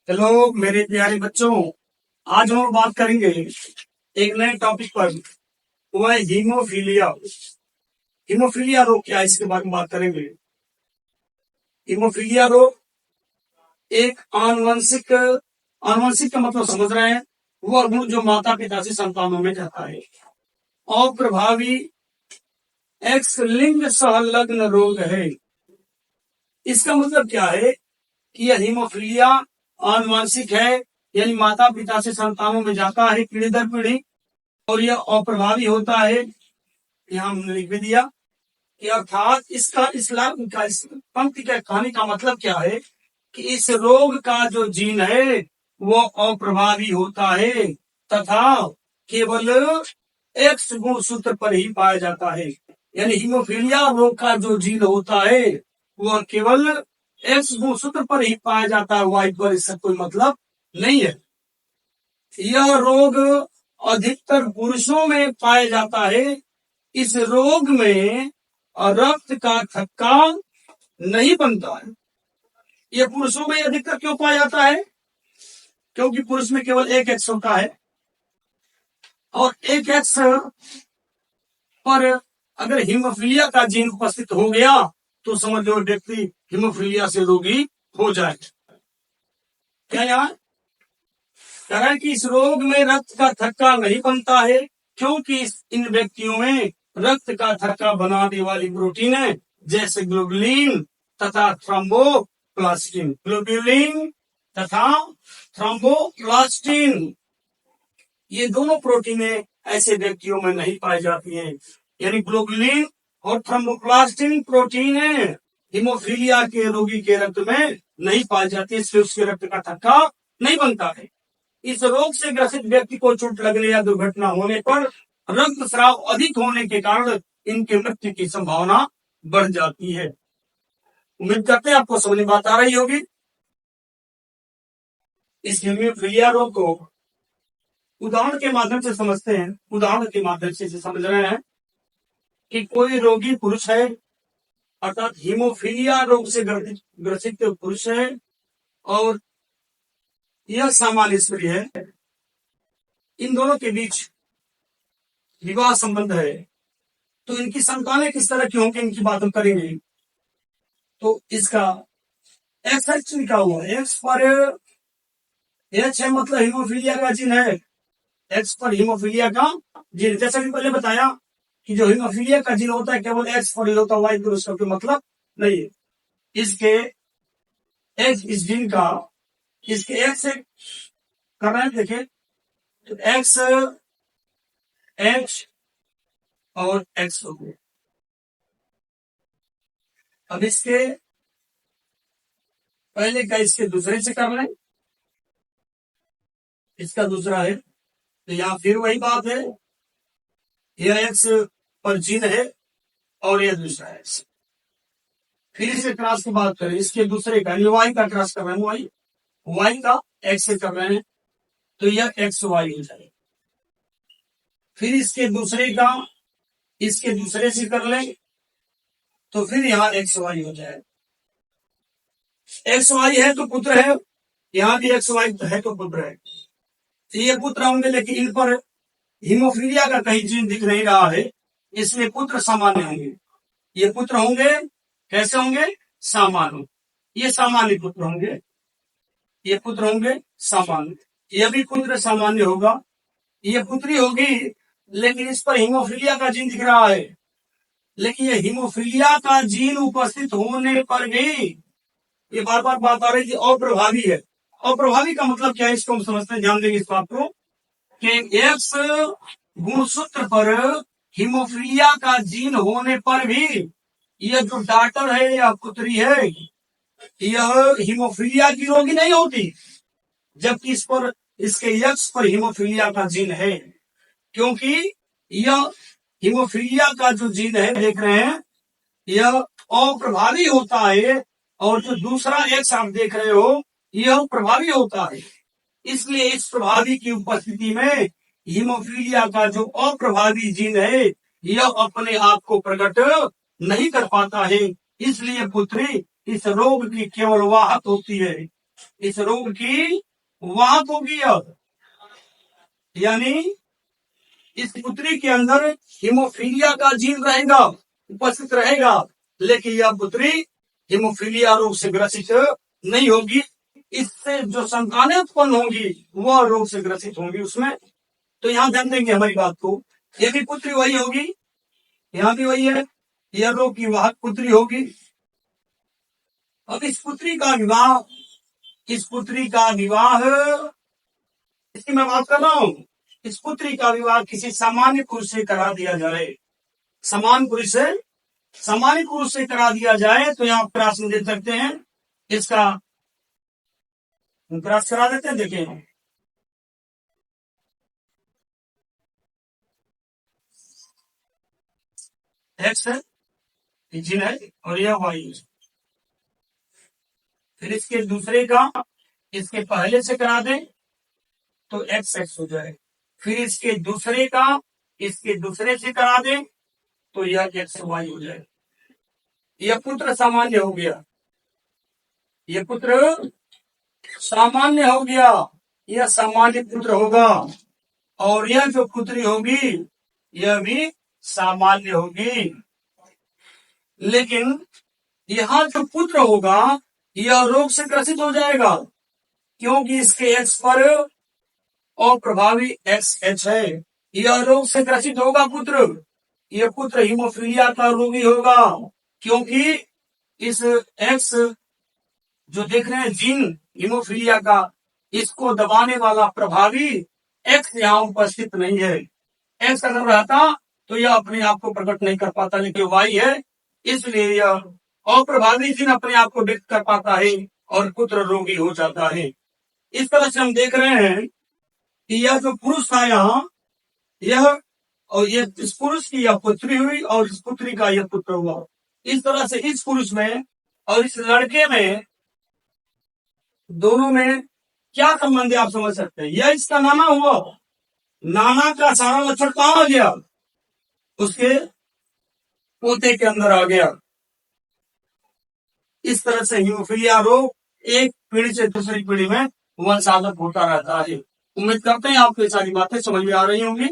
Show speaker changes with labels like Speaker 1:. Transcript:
Speaker 1: Hello मेरे प्यारे बच्चों। आज हम बात करेंगे एक नए टॉपिक पर। वो है हीमोफीलिया। हीमोफीलिया रोग क्या है, इसके बारे में बात करेंगे। हीमोफीलिया रोग एक आनुवंशिक आनुवंशिक का मतलब समझ रहे हैं। वह गुण जो माता पिता से संतानों में जाता है। अप्रभावी एक्स लिंग संलग्न रोग है। इसका मतलब क्या है कि यह हीमोफीलिया आनुवंशिक है, यानी माता पिता से संतानों में जाता है पीढ़ी दर पीढ़ी, और यह अप्रभावी होता है। यहाँ हमने लिख भी दिया कि अर्थात इसका इस्लाम का इस पंक्ति का कहानी का मतलब क्या है कि इस रोग का जो जीन है वो अप्रभावी होता है तथा केवल एक्स गुणसूत्र पर ही पाया जाता है। यानी हीमोफीलिया रोग का जो जीन होता है वह केवल एक्स गुणसूत्र पर ही पाया जाता है, वाई पर इसका कोई मतलब नहीं है। यह रोग अधिकतर पुरुषों में पाया जाता है। इस रोग में रक्त का थक्का नहीं बनता है। यह पुरुषों में अधिकतर क्यों पाया जाता है? क्योंकि पुरुष में केवल एक एक्स होता है, और एक एक्स पर अगर हीमोफीलिया का जीन उपस्थित हो गया तो समझ लो व्यक्ति हीमोफीलिया से रोगी हो जाए। क्या यहाँ कह रहा है कि इस रोग में रक्त का थक्का नहीं बनता है क्योंकि इन व्यक्तियों में रक्त का थक्का बनाने वाली प्रोटीन है, जैसे ग्लोबुलिन तथा थ्रोम्बोप्लास्टिन। ग्लोबुलिन तथा थ्रोम्बोप्लास्टिन ये दोनों प्रोटीनें ऐसे व्यक्तियों में नहीं पाई जाती हैं। यानी ग्लोबुलिन और थ्रोम्बोप्लास्टिन प्रोटीन है हीमोफीलिया के रोगी के रक्त में नहीं पाई जाती, इसलिए उसके रक्त का थक्का नहीं बनता है। इस रोग से ग्रसित व्यक्ति को चोट लगने या दुर्घटना होने पर रक्त स्राव अधिक होने के कारण इनके मृत्यु की संभावना बढ़ जाती है। उम्मीद करते हैं आपको समझ में बात आ रही होगी। इस हीमोफीलिया रोग को उदाहरण के माध्यम से समझते हैं। उदाहरण के माध्यम से समझ रहे हैं कि कोई रोगी पुरुष है, अर्थात हीमोफीलिया रोग से ग्रसित पुरुष है, और यह सामान्य स्त्री है। इन दोनों के बीच विवाह संबंध है, तो इनकी संतानें किस तरह की होंगी, इनकी बात हम करेंगे। तो इसका एक्स लिखा हुआ है, एक्स पर एच है, मतलब हीमोफीलिया का जीन है। एक्स पर हीमोफीलिया का जीन, जैसा कि पहले बताया कि जो हीमोफीलिया का जीन होता है केवल एक्स पर ही होता है, वाई पर उसका कोई मतलब नहीं है। इसके एक्स इस जीन का इसके एक्स से कर रहे हैं, देखे तो एक्स एच और एक्स हो गए। अब इसके पहले का इसके दूसरे से कर रहे हैं, इसका दूसरा है, तो यहाँ फिर वही बात है, यह एक्स पर जीन है और यह दूसरा एक्स। फिर इसे क्रॉस की बात करें, इसके दूसरे का वाई का क्रॉस कर रहे हैं, वाई का एक्स से कर रहे हैं, तो यह एक्स वाई हो जाएगा। फिर इसके दूसरे का इसके दूसरे से कर लें तो फिर यहाँ एक्स वाई हो जाएगा। एक्स वाई है तो पुत्र है, यहाँ भी एक्स वाई है तो पुत्र है, तो ये पुत्र होंगे, लेकिन इन पर हीमोफीलिया का कहीं जीन दिख नहीं रहा है, इसलिए पुत्र सामान्य होंगे। ये पुत्र होंगे, कैसे होंगे? सामान्य। ये सामान्य पुत्र होंगे, ये पुत्र होंगे सामान्य, यह भी पुत्र सामान्य होगा, ये पुत्री होगी, लेकिन इस पर हीमोफीलिया का जीन दिख रहा है। लेकिन ये हीमोफीलिया का जीन उपस्थित होने पर भी ये बार बार बात आ रही थी अप्रभावी है। अप्रभावी का मतलब क्या है, इसको हम समझते हैं, ध्यान देंगे इस बात को कि एक्स गुणसूत्र पर हीमोफीलिया का जीन होने पर भी यह जो डॉटर है या पुत्री है, यह हीमोफीलिया की रोगी नहीं होती, जबकि इस पर इसके एक्स पर हीमोफीलिया का जीन है। क्योंकि यह हीमोफीलिया का जो जीन है, देख रहे हैं, यह अप्रभावी होता है, और जो दूसरा एक्स आप देख रहे हो यह प्रभावी होता है। इसलिए इस प्रभावी की उपस्थिति में हीमोफीलिया का जो अप्रभावी जीन है यह अपने आप को प्रकट नहीं कर पाता है, इसलिए पुत्री इस रोग की केवल वाहक होती है। इस रोग की वाहक होगी अब, यानी इस पुत्री के अंदर हीमोफीलिया का जीन रहेगा, उपस्थित रहेगा, लेकिन यह पुत्री हीमोफीलिया रोग से ग्रसित नहीं होगी। इससे जो संतानें उत्पन्न होंगी वह रोग से ग्रसित होंगी उसमें। तो यहाँ ध्यान देंगे हमारी बात को, ये भी पुत्री वही होगी, यहाँ भी वही है, यह रोग की वाहक पुत्री होगी। अब इस पुत्री का विवाह इसकी मैं बात कर रहा हूं, इस पुत्री का विवाह किसी सामान्य पुरुष से करा दिया जाए, सामान्य पुरुष से करा दिया जाए, तो यहाँ प्रश्न दे सकते हैं, इसका प्रश्न करा देते हैं। देखें, एक्स है, जीन है, और यह वाई है। फिर इसके दूसरे का इसके पहले से करा दें तो एक्स एक्स हो जाए। फिर इसके दूसरे का इसके दूसरे से करा दें तो यह एक्स वाई हो जाए। यह पुत्र सामान्य हो गया, यह पुत्र सामान्य हो गया, यह सामान्य पुत्र होगा, और यह जो पुत्री होगी यह भी सामान्य होगी। लेकिन यहां जो पुत्र होगा यह रोग से ग्रसित हो जाएगा, क्योंकि इसके एक्स पर और प्रभावी एक्स एच है, यह रोग से ग्रसित होगा पुत्र। यह पुत्र हीमोफीलिया का रोगी होगा, क्योंकि इस एक्स जो देख रहे हैं जीन हीमोफीलिया का, इसको दबाने वाला प्रभावी एक्स यहाँ उपस्थित नहीं है। एक्स अगर रहता तो यह अपने आप को प्रकट नहीं कर पाता, लेकिन वाई है, इसलिए यह अप्रभावी जीन अपने आप को व्यक्त कर पाता है और पुत्र रोगी हो जाता है। इस तरह से हम देख रहे हैं कि यह जो पुरुष था यहाँ, यह और ये इस पुरुष की यह पुत्री हुई और इस पुत्री का यह पुत्र हुआ। इस तरह से इस पुरुष में और इस लड़के में, दोनों में क्या संबंध है आप समझ सकते हैं। यह इसका नाना हुआ, नाना का सारा लक्षण कहां आ गया, उसके पोते के अंदर आ गया। इस तरह से हीमोफीलिया रोग एक पीढ़ी से दूसरी पीढ़ी में वंशागत होता रहता है। उम्मीद करते हैं आपको ये सारी बातें समझ में आ रही होंगी।